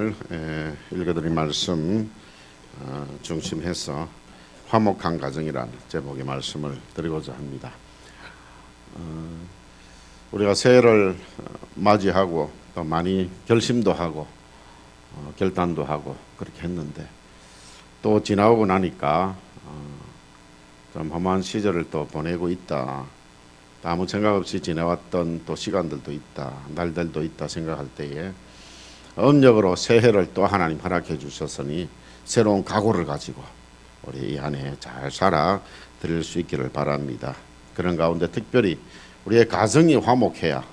오늘 읽어드린 말씀 중심해서 화목한 가정이라는 제목의 말씀을 드리고자 합니다. 우리가 새해를 맞이하고 또 많이 결심도 하고 결단도 하고 그렇게 했는데 또 지나오고 나니까 좀 험한 시절을 또 보내고 있다. 아무 생각 없이 지내왔던 또 시간들도 있다. 날들도 있다 생각할 때에 음력으로 새해를 또 하나님 허락해 주셨으니 새로운 각오를 가지고 우리 이 한 해 잘 살아 드릴 수 있기를 바랍니다. 그런 가운데 특별히 우리의 가정이 화목해야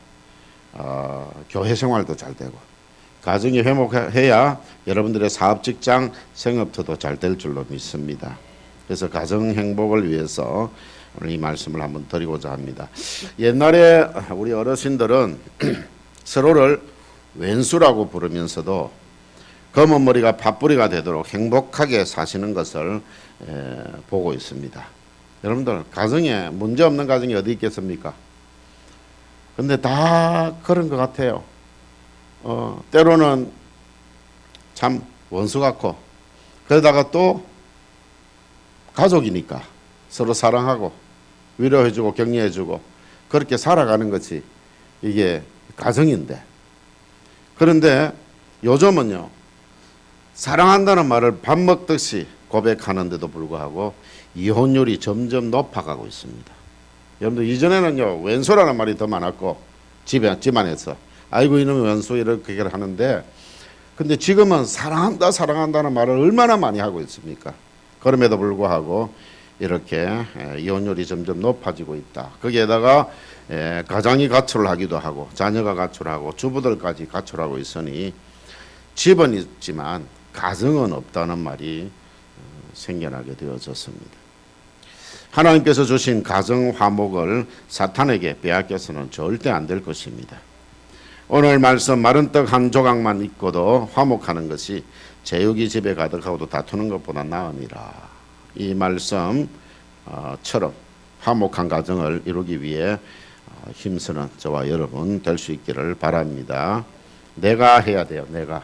교회 생활도 잘 되고 가정이 화목해야 여러분들의 사업 직장 생업터도 잘 될 줄로 믿습니다. 그래서 가정 행복을 위해서 오늘 이 말씀을 한번 드리고자 합니다. 옛날에 우리 어르신들은 서로를 왼수라고 부르면서도 검은 머리가 팥뿌리가 되도록 행복하게 사시는 것을 보고 있습니다. 여러분들 가정에 문제 없는 가정이 어디 있겠습니까? 근데 다 그런 것 같아요. 때로는 참 원수 같고 그러다가 또 가족이니까 서로 사랑하고 위로해주고 격려해주고 그렇게 살아가는 것이 이게 가정인데, 그런데 요즘은요 사랑한다는 말을 밥 먹듯이 고백하는데도 불구하고 이혼율이 점점 높아가고 있습니다. 여러분들 이전에는요 왼수라는 말이 더 많았고 집안에서 아이고 이놈의 왼수 이렇게 하는데, 근데 지금은 사랑한다는 말을 얼마나 많이 하고 있습니까? 그럼에도 불구하고 이렇게 이혼율이 점점 높아지고 있다. 거기에다가 가장이 가출을 하기도 하고 자녀가 가출하고 주부들까지 가출하고 있으니 집은 있지만 가정은 없다는 말이 생겨나게 되어졌습니다. 하나님께서 주신 가정 화목을 사탄에게 빼앗겨서는 절대 안 될 것입니다. 오늘 말씀 마른 떡 한 조각만 있고도 화목하는 것이 제육이 집에 가득하고도 다투는 것보다 나으니라. 이 말씀처럼 화목한 가정을 이루기 위해 힘쓰는 저와 여러분 될 수 있기를 바랍니다. 내가 해야 돼요. 내가.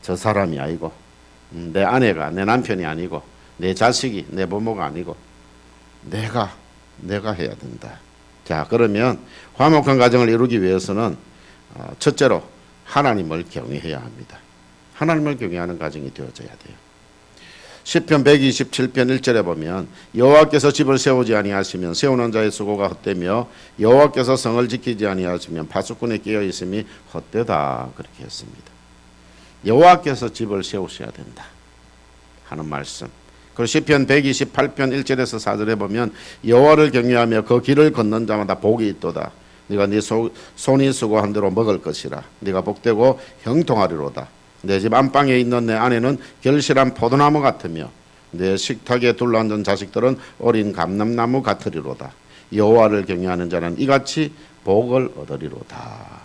저 사람이 아니고 내 아내가 내 남편이 아니고 내 자식이 내 부모가 아니고 내가 해야 된다. 자, 그러면 화목한 가정을 이루기 위해서는 첫째로 하나님을 경외해야 합니다. 하나님을 경외하는 가정이 되어져야 돼요. 시편 127편 1절에 보면 여호와께서 집을 세우지 아니하시면 세우는 자의 수고가 헛되며 여호와께서 성을 지키지 아니하시면 파수꾼의 끼어 있음이 헛되다, 그렇게 했습니다. 여호와께서 집을 세우셔야 된다 하는 말씀. 그리고 시편 128편 1절에서 4절에 보면 여호와를 경외하며 그 길을 걷는 자마다 복이 있도다. 네가 네 손이 수고한 대로 먹을 것이라. 네가 복되고 형통하리로다. 내 집 안방에 있는 내 아내는 결실한 포도나무 같으며 내 식탁에 둘러앉은 자식들은 어린 감람나무 같으리로다. 여호와를 경외하는 자는 이같이 복을 얻으리로다.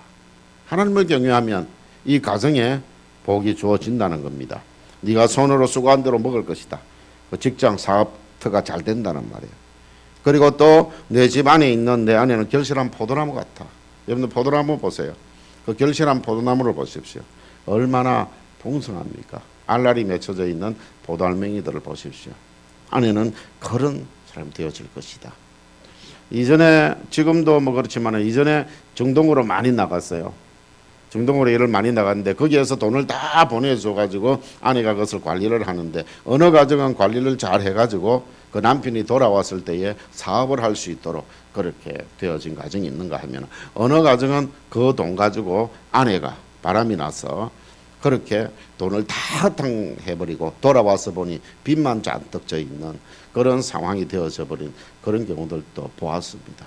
하나님을 경외하면 이 가정에 복이 주어진다는 겁니다. 네가 손으로 수고한 대로 먹을 것이다. 그 직장 사업터가 잘 된다는 말이에요. 그리고 또 내 집 안에 있는 내 아내는 결실한 포도나무 같아. 여러분들 포도나무 보세요. 그 결실한 포도나무를 보십시오. 얼마나 풍성합니까? 알알이 맺혀져 있는 포도알맹이들을 보십시오. 아내는 그런 사람이 되어질 것이다. 이전에 지금도 뭐 그렇지만 이전에 중동으로 많이 나갔어요. 중동으로 일을 많이 나갔는데 거기에서 돈을 다 보내줘 가지고 아내가 그것을 관리를 하는데, 어느 가정은 관리를 잘 해가지고 그 남편이 돌아왔을 때에 사업을 할 수 있도록 그렇게 되어진 가정이 있는가 하면, 어느 가정은 그 돈 가지고 아내가 바람이 나서 그렇게 돈을 다 탕해버리고 돌아와서 보니 빚만 잔뜩 져 있는 그런 상황이 되어져 버린 그런 경우들도 보았습니다.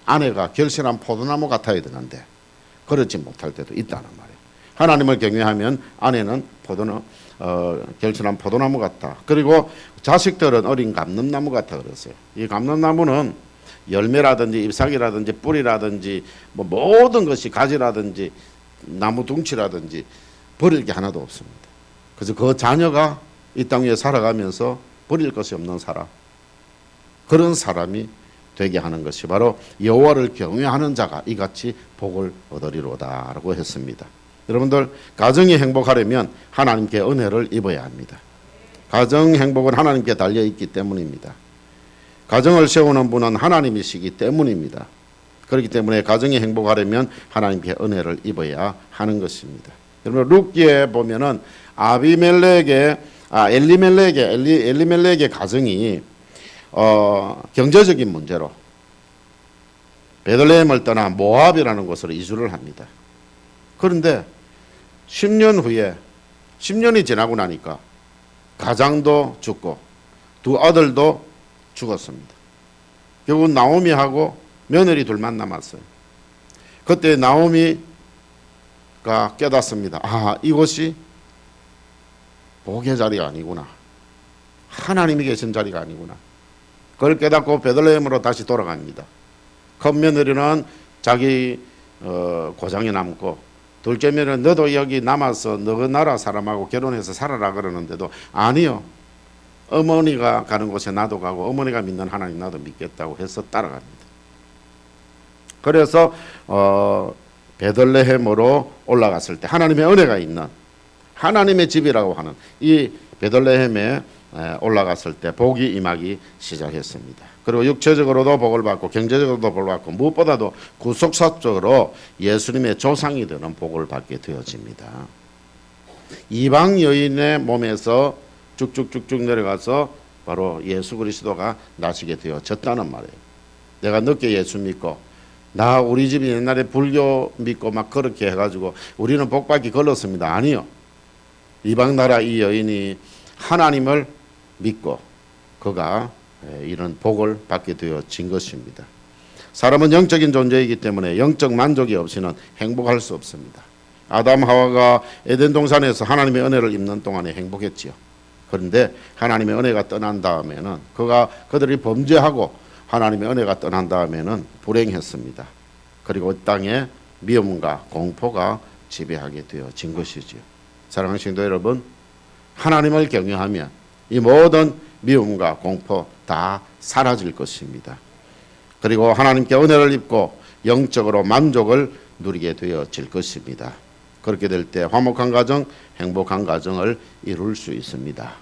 아내가 결실한 포도나무 같아야 되는데 그렇지 못할 때도 있다는 말이에요. 하나님을 경외하면 아내는 결실한 포도나무 같다. 그리고 자식들은 어린 감람나무 같다 그랬어요. 이 감람나무는 열매라든지 잎사귀라든지 뿌리라든지 뭐 모든 것이 가지라든지 나무 둥치라든지 버릴 게 하나도 없습니다. 그래서 그 자녀가 이 땅 위에 살아가면서 버릴 것이 없는 사람, 그런 사람이 되게 하는 것이 바로 여호와를 경외하는 자가 이같이 복을 얻으리로다라고 했습니다. 여러분들 가정이 행복하려면 하나님께 은혜를 입어야 합니다. 가정 행복은 하나님께 달려있기 때문입니다. 가정을 세우는 분은 하나님이시기 때문입니다. 그렇기 때문에 가정이 행복하려면 하나님께 은혜를 입어야 하는 것입니다. 여러분 룻기에 보면은 엘리멜렉의 가정이 경제적인 문제로 베들레헴을 떠나 모압이라는 곳으로 이주를 합니다. 그런데 10년 후에 10년이 지나고 나니까 가장도 죽고 두 아들도 죽었습니다. 결국 나오미하고 며느리 둘만 남았어요. 그때 나오미가 깨닫습니다. 이곳이 복의 자리가 아니구나. 하나님이 계신 자리가 아니구나. 그걸 깨닫고 베들레헴으로 다시 돌아갑니다. 큰 며느리는 자기 고장에 남고 둘째 며느리는 너도 여기 남아서 너 나라 사람하고 결혼해서 살아라 그러는데도 아니요. 어머니가 가는 곳에 나도 가고 어머니가 믿는 하나님 나도 믿겠다고 해서 따라갑니다. 그래서 베들레헴으로 올라갔을 때 하나님의 은혜가 있는 하나님의 집이라고 하는 이 베들레헴에 올라갔을 때 복이 임하기 시작했습니다. 그리고 육체적으로도 복을 받고 경제적으로도 복을 받고 무엇보다도 구속사적으로 예수님의 조상이 되는 복을 받게 되어집니다. 이방 여인의 몸에서 쭉쭉쭉쭉 내려가서 바로 예수 그리스도가 나시게 되어졌다는 말이에요. 내가 늦게 예수 믿고 우리 집이 옛날에 불교 믿고 막 그렇게 해가지고 우리는 복받기 걸렀습니다. 아니요. 이방 나라 이 여인이 하나님을 믿고 그가 이런 복을 받게 되어진 것입니다. 사람은 영적인 존재이기 때문에 영적 만족이 없이는 행복할 수 없습니다. 아담 하와가 에덴 동산에서 하나님의 은혜를 입는 동안에 행복했지요. 그런데 하나님의 은혜가 떠난 다음에는 그들이 범죄하고 하나님의 은혜가 떠난 다음에는 불행했습니다. 그리고 땅에 미움과 공포가 지배하게 되어진 것이지요. 사랑하는 성도 여러분, 하나님을 경외하면 이 모든 미움과 공포 다 사라질 것입니다. 그리고 하나님께 은혜를 입고 영적으로 만족을 누리게 되어질 것입니다. 그렇게 될 때 화목한 가정, 행복한 가정을 이룰 수 있습니다.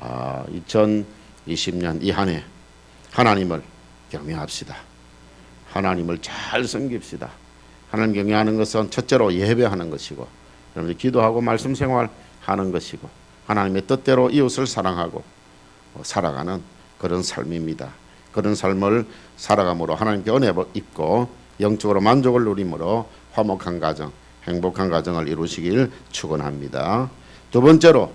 2020년 이 한 해 하나님을 경외합시다. 하나님을 잘 섬깁시다. 하나님 경외하는 것은 첫째로 예배하는 것이고 여러분들 기도하고 말씀 생활하는 것이고 하나님의 뜻대로 이웃을 사랑하고 살아가는 그런 삶입니다. 그런 삶을 살아감으로 하나님께 은혜 입고 영적으로 만족을 누림으로 화목한 가정, 행복한 가정을 이루시길 축원합니다. 두 번째로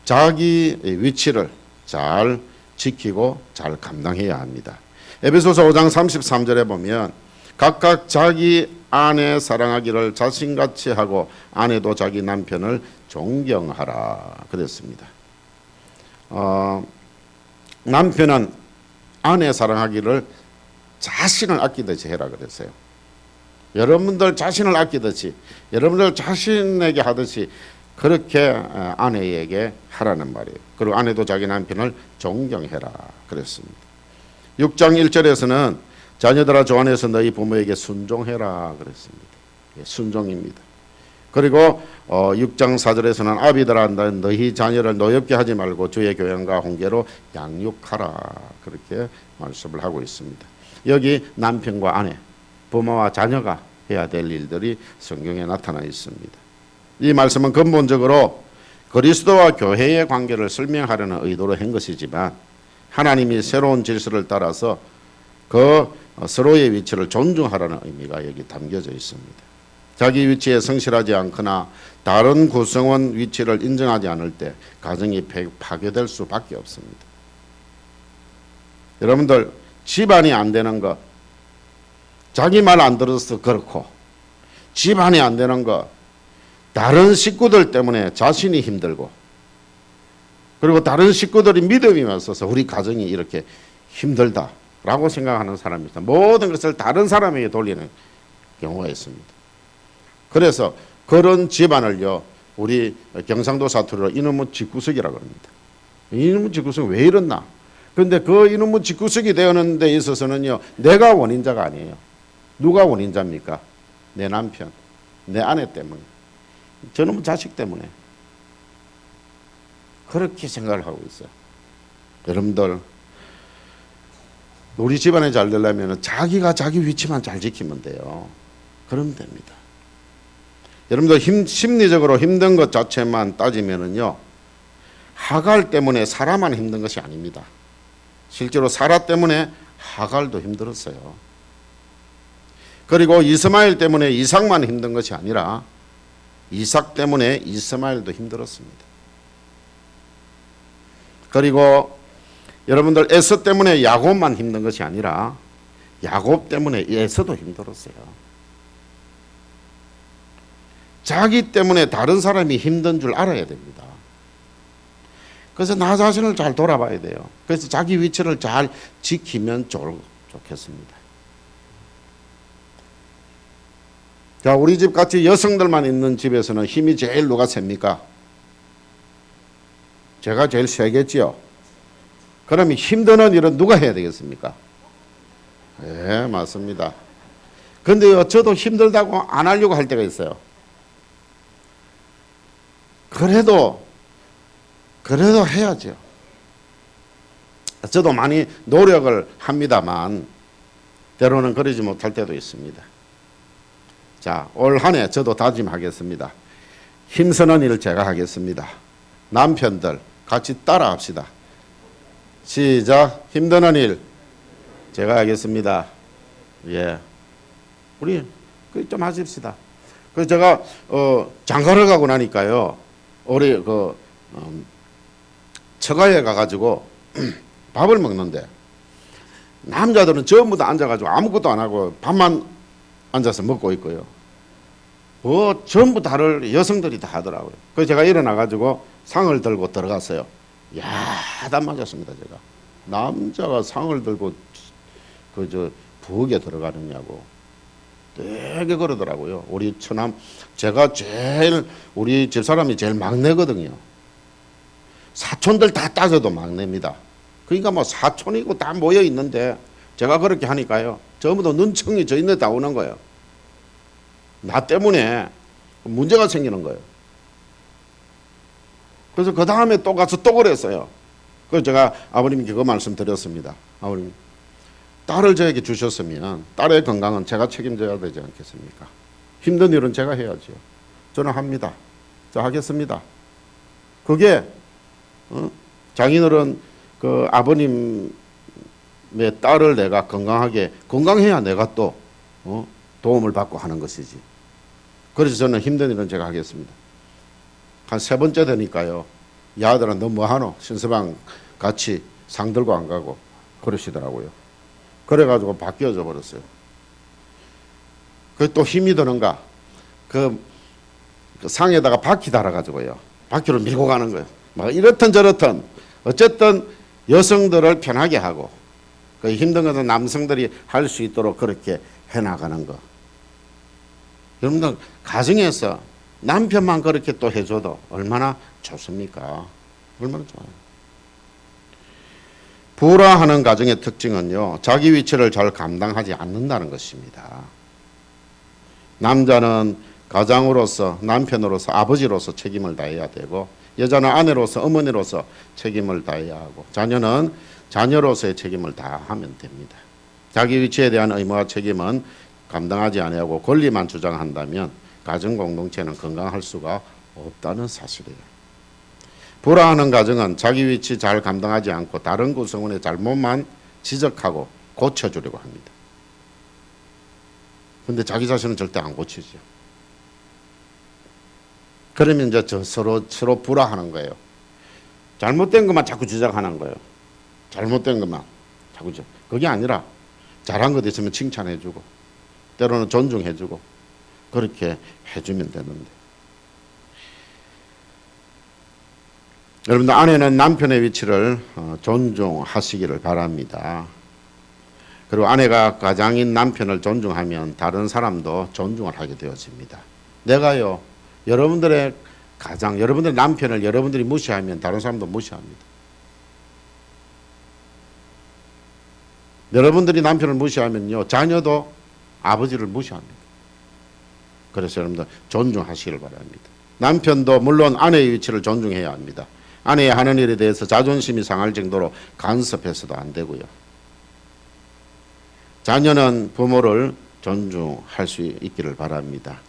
자기 위치를 잘 지키고 잘 감당해야 합니다. 에베소서 5장 33절에 보면 각각 자기 아내 사랑하기를 자신같이 하고 아내도 자기 남편을 존경하라 그랬습니다. 남편은 아내 사랑하기를 자신을 아끼듯이 해라 그랬어요. 여러분들 자신을 아끼듯이 여러분들 자신에게 하듯이 그렇게 아내에게 하라는 말이에요. 그리고 아내도 자기 남편을 존경해라 그랬습니다. 6장 1절에서는 자녀들아 주 안에서 너희 부모에게 순종해라 그랬습니다. 순종입니다. 그리고 6장 4절에서는 아비들아 너희 자녀를 노엽게 하지 말고 주의 교양과 훈계로 양육하라 그렇게 말씀을 하고 있습니다. 여기 남편과 아내, 부모와 자녀가 해야 될 일들이 성경에 나타나 있습니다. 이 말씀은 근본적으로 그리스도와 교회의 관계를 설명하려는 의도로 한 것이지만 하나님이 새로운 질서를 따라서 그 서로의 위치를 존중하라는 의미가 여기 담겨져 있습니다. 자기 위치에 성실하지 않거나 다른 구성원 위치를 인정하지 않을 때 가정이 파괴될 수밖에 없습니다. 여러분들 집안이 안 되는 것, 자기 말 안 들어서 그렇고 집안이 안 되는 것, 다른 식구들 때문에 자신이 힘들고 그리고 다른 식구들이 믿음이 없어서 우리 가정이 이렇게 힘들다라고 생각하는 사람이 있다. 모든 것을 다른 사람에게 돌리는 경우가 있습니다. 그래서 그런 집안을요 우리 경상도 사투리로 이놈의 집구석이라고 합니다. 이놈의 집구석이 왜 이렇나? 그런데 그 이놈의 집구석이 되는 데 있어서는요 내가 원인자가 아니에요. 누가 원인자입니까? 내 남편, 내 아내 때문에. 저놈의 자식 때문에. 그렇게 생각을 하고 있어요. 여러분들, 우리 집안이 잘 되려면 자기가 자기 위치만 잘 지키면 돼요. 그러면 됩니다. 여러분들 심리적으로 힘든 것 자체만 따지면은요, 하갈 때문에 사라만 힘든 것이 아닙니다. 실제로 사라 때문에 하갈도 힘들었어요. 그리고 이스마엘 때문에 이삭만 힘든 것이 아니라 이삭 때문에 이스마엘도 힘들었습니다. 그리고 여러분들 에서 때문에 야곱만 힘든 것이 아니라 야곱 때문에 에서도 힘들었어요. 자기 때문에 다른 사람이 힘든 줄 알아야 됩니다. 그래서 나 자신을 잘 돌아봐야 돼요. 그래서 자기 위치를 잘 지키면 좋겠습니다. 자, 우리 집 같이 여성들만 있는 집에서는 힘이 제일 누가 셉니까? 제가 제일 세겠지요. 그러면 힘드는 일은 누가 해야 되겠습니까? 네, 맞습니다. 근데요, 저도 힘들다고 안 하려고 할 때가 있어요. 그래도 해야죠. 저도 많이 노력을 합니다만 때로는 그러지 못할 때도 있습니다. 자, 올 한 해 저도 다짐하겠습니다. 힘쓰는 일을 제가 하겠습니다. 남편들 같이 따라 합시다. 시작. 힘드는 일 제가 하겠습니다. 예, 우리 좀 하십시다. 그래서 제가 장가를 가고 나니까요, 우리 처가에 가가지고 밥을 먹는데 남자들은 전부 다 앉아가지고 아무것도 안 하고 밥만 앉아서 먹고 있고요. 전부 다를 여성들이 다 하더라고요. 그래서 제가 일어나가지고 상을 들고 들어갔어요. 야단 맞았습니다. 제가 남자가 상을 들고 부엌에 들어가느냐고 되게 그러더라고요. 우리 처남, 제가 제일 우리 집사람이 제일 막내거든요. 사촌들 다 따져도 막내입니다. 그러니까 뭐 사촌이고 다 모여 있는데 제가 그렇게 하니까요, 전부 다 눈청이 저 있는 데 다 오는 거예요. 나 때문에 문제가 생기는 거예요. 그래서 그 다음에 또 가서 또 그랬어요. 그래서 제가 아버님께 그 말씀 드렸습니다. 아버님, 딸을 저에게 주셨으면 딸의 건강은 제가 책임져야 되지 않겠습니까? 힘든 일은 제가 해야죠. 저는 합니다. 저 하겠습니다. 그게 장인어른 그 아버님의 딸을 내가 건강해야 내가 또 도움을 받고 하는 것이지. 그래서 저는 힘든 일은 제가 하겠습니다. 한 3번째 되니까요, 야들은 너 뭐하노? 신서방 같이 상 들고 안 가고 그러시더라고요. 그래가지고 바뀌어져 버렸어요. 그 또 힘이 드는가? 그 상에다가 바퀴 달아가지고요, 바퀴를 밀고 가는 거예요. 막 이렇든 저렇든 어쨌든 여성들을 편하게 하고 그 힘든 것은 남성들이 할 수 있도록 그렇게 해나가는 거. 여러분들 가정에서 남편만 그렇게 또 해줘도 얼마나 좋습니까? 얼마나 좋아요. 불화하는 가정의 특징은요, 자기 위치를 잘 감당하지 않는다는 것입니다. 남자는 가장으로서, 남편으로서, 아버지로서 책임을 다해야 되고, 여자는 아내로서, 어머니로서 책임을 다해야 하고, 자녀는 자녀로서의 책임을 다하면 됩니다. 자기 위치에 대한 의무와 책임은 감당하지 아니하고 권리만 주장한다면 가정 공동체는 건강할 수가 없다는 사실이에요. 불화하는 가정은 자기 위치 잘 감당하지 않고 다른 구성원의 잘못만 지적하고 고쳐주려고 합니다. 그런데 자기 자신은 절대 안 고치죠. 그러면 이제 서로 불화하는 거예요. 잘못된 것만 자꾸 지적하는 거예요. 잘못된 것만 자꾸 그게 아니라 잘한 것 있으면 칭찬해주고 때로는 존중해주고 그렇게 해주면 되는데, 여러분들 아내는 남편의 위치를 존중하시기를 바랍니다. 그리고 아내가 가장인 남편을 존중하면 다른 사람도 존중을 하게 되어집니다. 내가요, 여러분들의 가장, 여러분들의 남편을 여러분들이 무시하면 다른 사람도 무시합니다. 여러분들이 남편을 무시하면요, 자녀도 아버지를 무시합니다. 그래서 여러분들 존중하시기를 바랍니다. 남편도 물론 아내의 위치를 존중해야 합니다. 아내의 하는 일에 대해서 자존심이 상할 정도로 간섭해서도 안 되고요. 자녀는 부모를 존중할 수 있기를 바랍니다.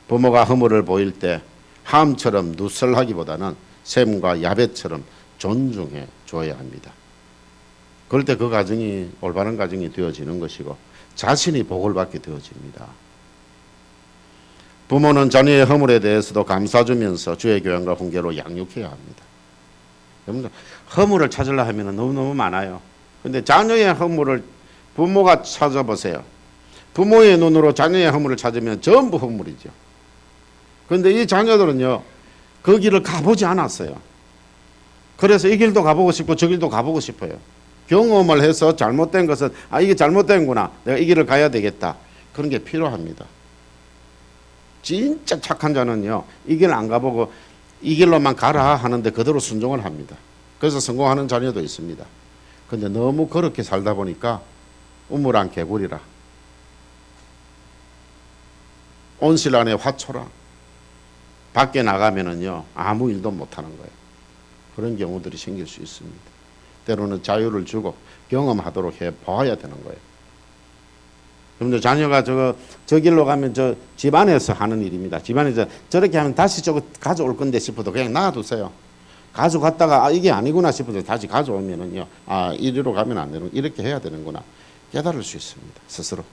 부모가 허물을 보일 때 함처럼 누설하기보다는 샘과 야벳처럼 존중해 줘야 합니다. 그럴 때 그 가정이 올바른 가정이 되어지는 것이고 자신이 복을 받게 되어집니다. 부모는 자녀의 허물에 대해서도 감싸주면서 주의 교양과 훈계로 양육해야 합니다. 여러분들 허물을 찾으려 하면 너무너무 많아요. 그런데 자녀의 허물을 부모가 찾아보세요. 부모의 눈으로 자녀의 허물을 찾으면 전부 허물이죠. 그런데 이 자녀들은요, 그 길을 가보지 않았어요. 그래서 이 길도 가보고 싶고 저 길도 가보고 싶어요. 경험을 해서 잘못된 것은 이게 잘못된구나. 내가 이 길을 가야 되겠다. 그런 게 필요합니다. 진짜 착한 자는요, 이 길 안 가보고 이 길로만 가라 하는데 그대로 순종을 합니다. 그래서 성공하는 자녀도 있습니다. 근데 너무 그렇게 살다 보니까 우물안 개구리라, 온실 안에 화초라, 밖에 나가면은요 아무 일도 못하는 거예요. 그런 경우들이 생길 수 있습니다. 때로는 자유를 주고 경험하도록 해 봐야 되는 거예요. 그런데 자녀가 저 길로 가면 저 집안에서 하는 일입니다. 집안에서 저렇게 하면 다시 저거 가져올 건데 싶어도 그냥 놔두세요. 가져갔다가 이게 아니구나 싶어도 다시 가져오면은요, 이리로 가면 안 되는, 이렇게 해야 되는구나 깨달을 수 있습니다. 스스로.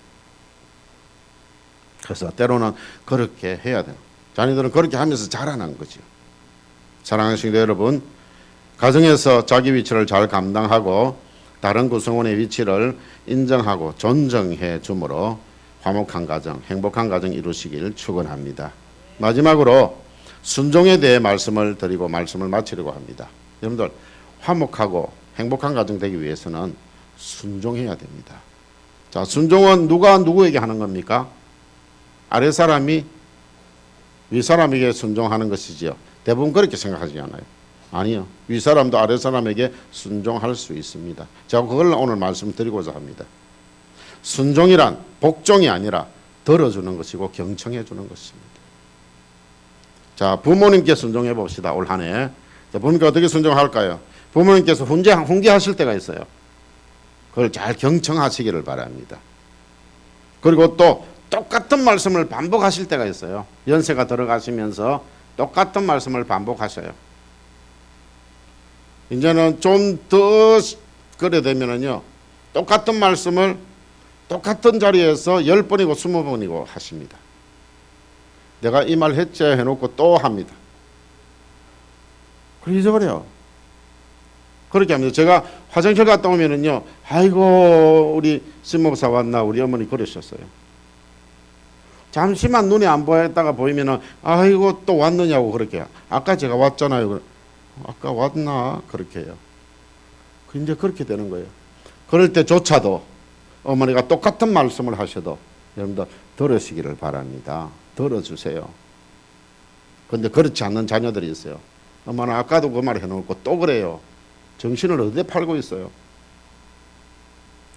그래서 때로는 그렇게 해야 돼요. 자녀들은 그렇게 하면서 자라는 거죠. 사랑하는 성도 여러분, 가정에서 자기 위치를 잘 감당하고 다른 구성원의 위치를 인정하고 존중해 주므로 화목한 가정, 행복한 가정 이루시길 축원합니다. 마지막으로 순종에 대해 말씀을 드리고 말씀을 마치려고 합니다. 여러분들, 화목하고 행복한 가정 되기 위해서는 순종해야 됩니다. 자, 순종은 누가 누구에게 하는 겁니까? 아래 사람이 위 사람에게 순종하는 것이지요. 대부분 그렇게 생각하지 않아요. 아니요. 위 사람도 아래 사람에게 순종할 수 있습니다. 제가 그걸 오늘 말씀드리고자 합니다. 순종이란 복종이 아니라 들어주는 것이고 경청해 주는 것입니다. 자, 부모님께 순종해 봅시다. 올 한 해. 자, 부모님께 어떻게 순종할까요? 부모님께서 훈계하실 때가 있어요. 그걸 잘 경청하시기를 바랍니다. 그리고 또 똑같은 말씀을 반복하실 때가 있어요. 연세가 들어가시면서 똑같은 말씀을 반복하셔요. 이제는 좀 더 그래 되면은요, 똑같은 말씀을 똑같은 자리에서 10번이고 20번이고 하십니다. 내가 이 말 했지 해놓고 또 합니다. 그래 잊어버려요. 그렇게 합니다. 제가 화장실 갔다 오면은요, 아이고 우리 신목사 왔나, 우리 어머니 그러셨어요. 잠시만 눈이 안 보였다가 보이면은 아이고 또 왔느냐고 그렇게 해요. 아까 제가 왔잖아요. 아까 왔나 그렇게 해요. 이제 그렇게 되는 거예요. 그럴 때조차도 어머니가 똑같은 말씀을 하셔도 여러분들 들으시기를 바랍니다. 들어주세요. 그런데 그렇지 않는 자녀들이 있어요. 엄마는 아까도 그 말 해놓고 또 그래요. 정신을 어디에 팔고 있어요?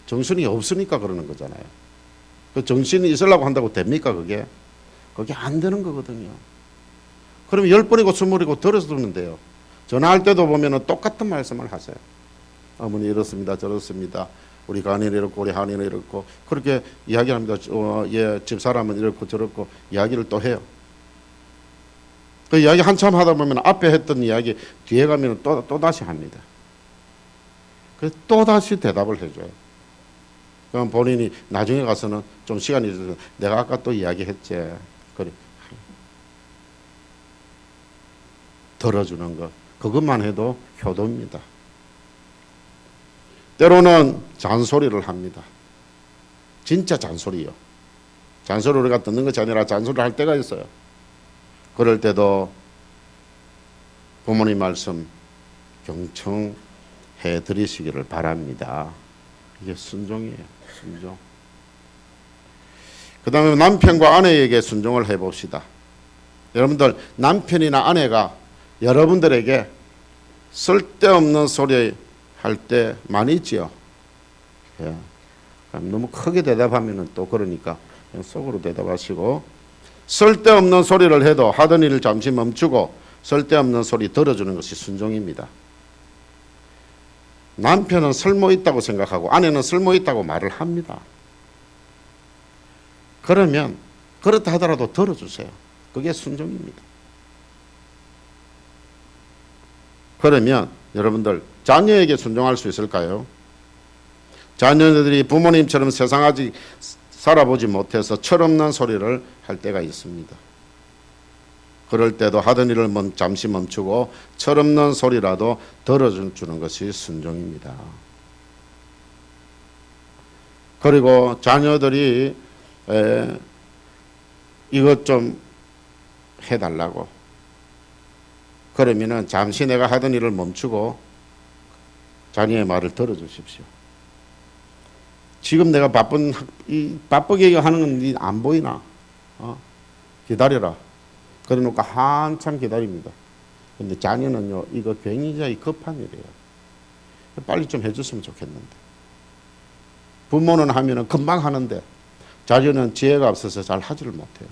정신이 없으니까 그러는 거잖아요. 그 정신이 있으려고 한다고 됩니까 그게? 그게 안 되는 거거든요. 그러면 10번이고 20번이고 들어서 듣는 돼요. 전화할 때도 보면 똑같은 말씀을 하세요. 어머니 이렇습니다. 저렇습니다. 우리 간이는 이렇고 우리 한이는 이렇고 그렇게 이야기합니다. 예, 집사람은 이렇고 저렇고 이야기를 또 해요. 그 이야기 한참 하다 보면 앞에 했던 이야기 뒤에 가면 또 다시 합니다. 그래서 또 다시 대답을 해줘요. 그럼 본인이 나중에 가서는 좀 시간이 있어서 내가 아까 또 이야기했지. 그래. 들어주는 것. 그것만 해도 효도입니다. 때로는 잔소리를 합니다. 진짜 잔소리요. 잔소리를 우리가 듣는 것이 아니라 잔소리를 할 때가 있어요. 그럴 때도 부모님 말씀 경청해 드리시기를 바랍니다. 이게 순종이에요. 순종. 그 다음에 남편과 아내에게 순종을 해봅시다. 여러분들 남편이나 아내가 여러분들에게 쓸데없는 소리 할 때 많이 있지요. 너무 크게 대답하면 또 그러니까 그냥 속으로 대답하시고 쓸데없는 소리를 해도 하던 일을 잠시 멈추고 쓸데없는 소리 들어주는 것이 순종입니다. 남편은 쓸모있다고 생각하고 아내는 쓸모있다고 말을 합니다. 그러면 그렇다 하더라도 들어주세요. 그게 순종입니다. 그러면 여러분들 자녀에게 순종할 수 있을까요? 자녀들이 부모님처럼 세상 아직 살아보지 못해서 철없는 소리를 할 때가 있습니다. 그럴 때도 하던 일을 잠시 멈추고 철없는 소리라도 들어주는 것이 순종입니다. 그리고 자녀들이 이것 좀 해달라고 그러면은 잠시 내가 하던 일을 멈추고 자녀의 말을 들어주십시오. 지금 내가 바쁘게 하는 건 안 보이나? 기다려라. 그래 놓고 한참 기다립니다. 근데 자녀는요, 이거 굉장히 급한 일이에요. 빨리 좀 해줬으면 좋겠는데. 부모는 하면은 금방 하는데, 자녀는 지혜가 없어서 잘 하지를 못해요.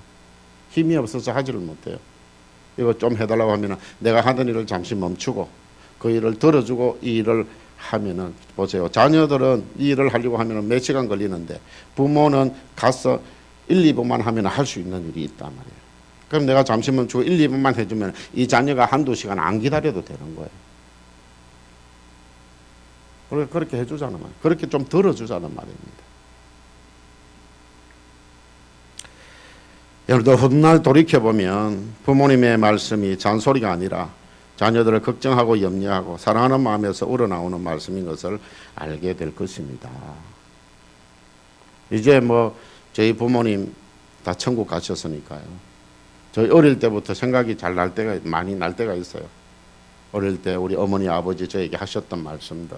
힘이 없어서 하지를 못해요. 이거 좀 해달라고 하면은 내가 하던 일을 잠시 멈추고 그 일을 들어주고 이 일을 하면은 보세요. 자녀들은 이 일을 하려고 하면은 몇 시간 걸리는데 부모는 가서 1, 2분만 하면 할 수 있는 일이 있단 말이에요. 그럼 내가 잠시 멈추고 1, 2분만 해주면 이 자녀가 한두 시간 안 기다려도 되는 거예요. 그렇게 해주자는 말이에요. 그렇게 좀 들어주자는 말입니다. 여러분들 훗날 돌이켜보면 부모님의 말씀이 잔소리가 아니라 자녀들을 걱정하고 염려하고 사랑하는 마음에서 우러나오는 말씀인 것을 알게 될 것입니다. 이제 저희 부모님 다 천국 가셨으니까요. 저희 어릴 때부터 생각이 잘 날 때가 많이 날 때가 있어요. 어릴 때 우리 어머니 아버지 저에게 하셨던 말씀들.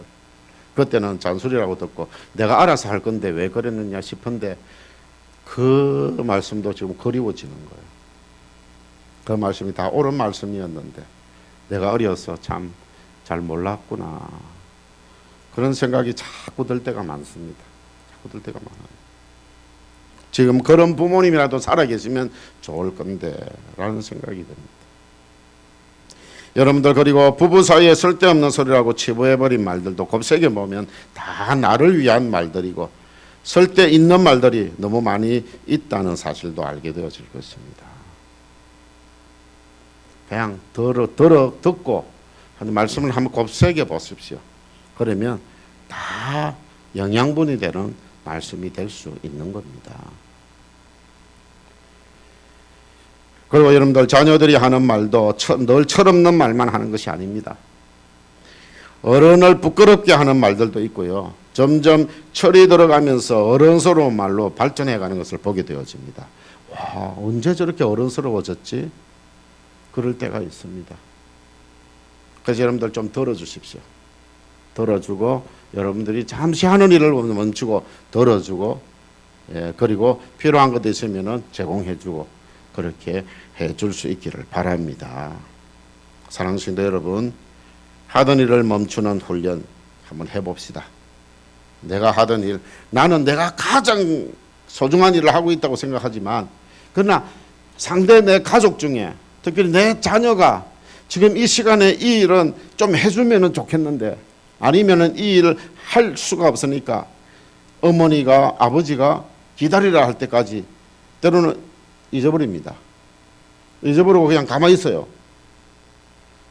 그때는 잔소리라고 듣고 내가 알아서 할 건데 왜 그랬느냐 싶은데 그 말씀도 지금 그리워지는 거예요. 그 말씀이 다 옳은 말씀이었는데 내가 어려서 참 잘 몰랐구나. 그런 생각이 자꾸 들 때가 많습니다. 자꾸 들 때가 많아요. 지금 그런 부모님이라도 살아계시면 좋을 건데 라는 생각이 듭니다. 여러분들 그리고 부부 사이에 쓸데없는 소리라고 치부해버린 말들도 곱새겨 보면 다 나를 위한 말들이고 쓸데있는 말들이 너무 많이 있다는 사실도 알게 되어질 것입니다. 그냥 듣고 하는 말씀을 한번 곱새겨 보십시오. 그러면 다 영양분이 되는 말씀이 될 수 있는 겁니다. 그리고 여러분들 자녀들이 하는 말도 늘 철없는 말만 하는 것이 아닙니다. 어른을 부끄럽게 하는 말들도 있고요. 점점 철이 들어가면서 어른스러운 말로 발전해가는 것을 보게 되어집니다. 와, 언제 저렇게 어른스러워졌지? 그럴 때가 있습니다. 그래서 여러분들 좀 들어주십시오. 들어주고 여러분들이 잠시 하는 일을 멈추고 들어주고 그리고 필요한 것 있으면 제공해주고 그렇게 해줄 수 있기를 바랍니다. 사랑하는 성도 여러분, 하던 일을 멈추는 훈련 한번 해봅시다. 내가 하던 일, 나는 내가 가장 소중한 일을 하고 있다고 생각하지만 그러나 상대 내 가족 중에 특히 내 자녀가 지금 이 시간에 이 일은 좀 해주면 좋겠는데 아니면 이 일을 할 수가 없으니까 어머니가 아버지가 기다리라 할 때까지 때로는 잊어버립니다. 잊어버리고 그냥 가만히 있어요.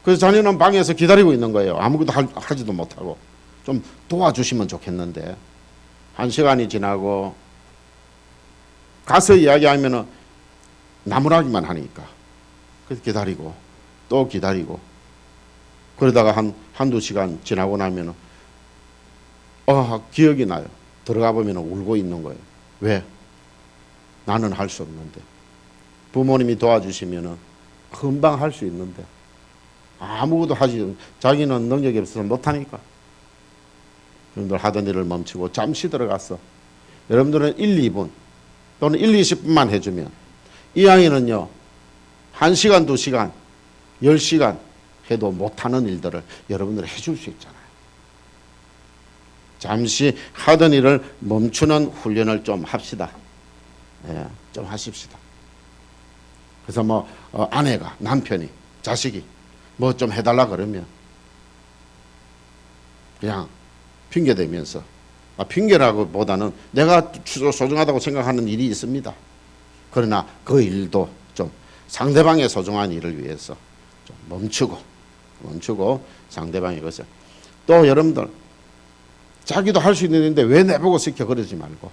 그래서 자녀는 방에서 기다리고 있는 거예요. 아무것도 하지도 못하고. 좀 도와주시면 좋겠는데 1시간이 지나고 가서 이야기하면 나무라기만 하니까 그래서 기다리고 또 기다리고 그러다가 한두 시간 지나고 나면 기억이 나요. 들어가 보면 울고 있는 거예요. 왜? 나는 할 수 없는데 부모님이 도와주시면 금방 할 수 있는데 아무것도 하지 자기는 능력이 없어서 못하니까 여러분들 하던 일을 멈추고 잠시 들어가서 여러분들은 1, 2분 또는 1, 20분만 해주면 이 아이는요 1시간, 2시간, 10시간 해도 못하는 일들을 여러분들이 해줄 수 있잖아요. 잠시 하던 일을 멈추는 훈련을 좀 합시다. 좀 하십시다. 그래서 뭐 아내가, 남편이, 자식이 뭐 좀 해달라 그러면 그냥 핑계 대면서, 핑계라고보다는 내가 소중하다고 생각하는 일이 있습니다. 그러나 그 일도 좀 상대방의 소중한 일을 위해서 좀 멈추고 상대방의 것을, 또 여러분들 자기도 할 수 있는 일인데 왜 내보고 시켜 그러지 말고,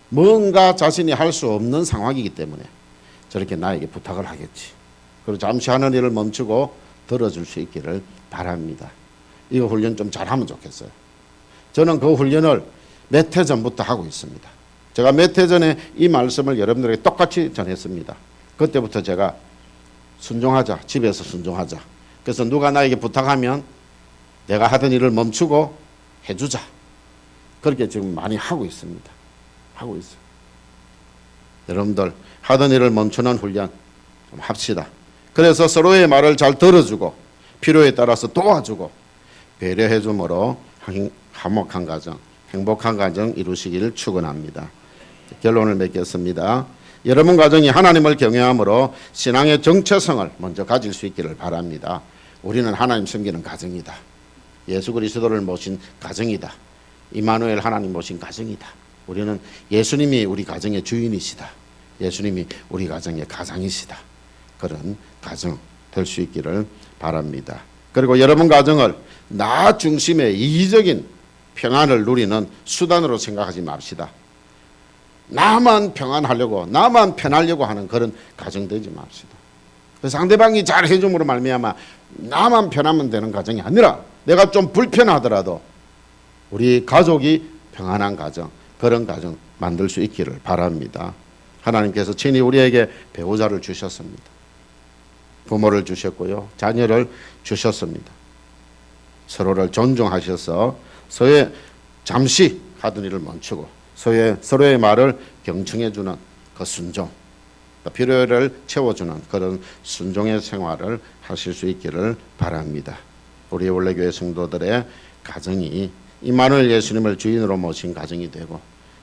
뭔가 자신이 할 수 없는 상황이기 때문에 저렇게 나에게 부탁을 하겠지. 그리고 잠시 하는 일을 멈추고 들어줄 수 있기를 바랍니다. 이거 훈련 좀 잘하면 좋겠어요. 저는 그 훈련을 몇 해 전부터 하고 있습니다. 제가 몇 해 전에 이 말씀을 여러분들에게 똑같이 전했습니다. 그때부터 제가 순종하자, 집에서 순종하자. 그래서 누가 나에게 부탁하면 내가 하던 일을 멈추고 해주자. 그렇게 지금 많이 하고 있습니다. 하고 있어요. 여러분들 하던 일을 멈추는 훈련 좀 합시다. 그래서 서로의 말을 잘 들어주고 필요에 따라서 도와주고 배려해줌으로 화목한 가정, 행복한 가정 이루시기를 축원합니다. 결론을 맺겠습니다. 여러분 가정이 하나님을 경외함으로 신앙의 정체성을 먼저 가질 수 있기를 바랍니다. 우리는 하나님 섬기는 가정이다. 예수 그리스도를 모신 가정이다. 임마누엘 하나님 모신 가정이다. 우리는 예수님이 우리 가정의 주인이시다. 예수님이 우리 가정의 가장이시다. 그런 가정 될 수 있기를 바랍니다. 그리고 여러분 가정을 나 중심의 이기적인 평안을 누리는 수단으로 생각하지 맙시다. 나만 평안하려고, 나만 편하려고 하는 그런 가정 되지 맙시다. 상대방이 잘 해줌으로 말미암아 나만 편하면 되는 가정이 아니라 내가 좀 불편하더라도 우리 가족이 평안한 가정, 그런 가정 만들 수 있기를 바랍니다. 하나님께서 친히 우리에게 배우자를 주셨습니다. 부모를 주셨고요, 자녀를 주셨습니다. 서로를 존중하셔서 서로의 잠시 하던 일을 멈추고 서로의 말을 경청해주는 그 순종, 필요를 채워주는 그런 순종의 생활을 하실 수 있기를 바랍니다. 우리 원래교회 성도들의 가정이 임마누엘 예수님을 주인으로 모신 가정이 되고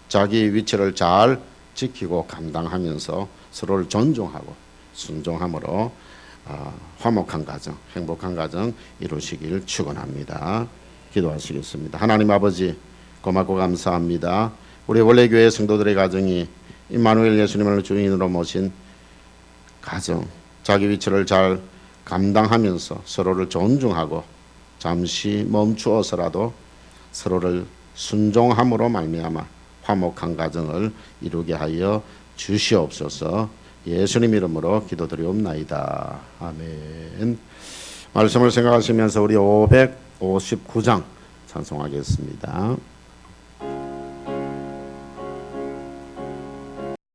자기 위치를 잘 지키고 감당하면서 서로를 존중하고 순종함으로 화목한 가정, 행복한 가정 이루시길 축원합니다. 기도하시겠습니다. 하나님 아버지, 고맙고 감사합니다. 우리 원래교회 성도들의 가정이 임마누엘 예수님을 주인으로 모신 가정, 자기 위치를 잘 감당하면서 서로를 존중하고 잠시 멈추어서라도 서로를 순종함으로 말미암아 화목한 가정을 이루게 하여 주시옵소서. 예수님 이름으로 기도드리옵나이다. 아멘. 말씀을 생각하시면서 우리 559장 찬송하겠습니다.